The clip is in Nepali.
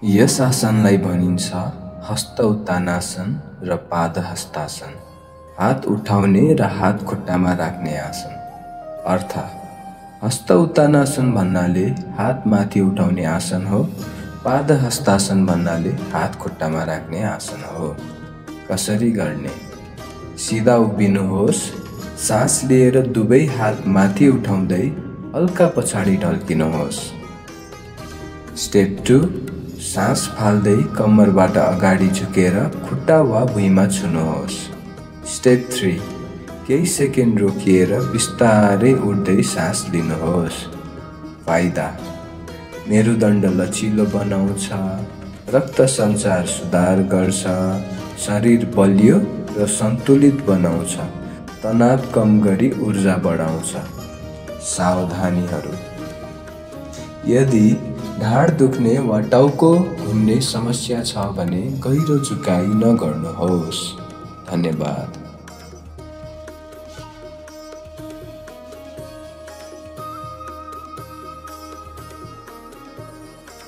यस आसनलाई भनिन्छ हस्त उत्तानासन र पाद हस्तासन। हात उठाउने र हात खुट्टामा राख्ने आसन। अर्थ हस्त उत्तानासन भन्नाले हात माथि उठाउने आसन हो। पाद हस्तासन भन्नाले हात खुट्टामा राख्ने आसन हो। कसरी गर्ने? सिधा उभिनुहोस्। सास लिएर दुवै हात माथि उठाउँदै हल्का पछाडि ढल्किनुहोस्। स्टेप 2, सास फाल्दै कम्मरबाट अगाडि झुकेर खुट्टा वा भुइँमा छुनुहोस्। स्टेप 3, केही सेकेन्ड रोकिएर बिस्तारै उठ्दै सास लिनुहोस्। फाइदा: मेरुदण्ड लचिलो बनाउँछ, रक्त सञ्चार सुधार गर्छ, शरीर बलियो र सन्तुलित बनाउँछ, तनाव कम गरी ऊर्जा बढाउँछ। सावधानीहरू: यदि ढाड दुख्ने वा टाउको घुम्ने समस्या छ भने गहिरो झुकाइ नगर्नुहोस्। धन्यवाद।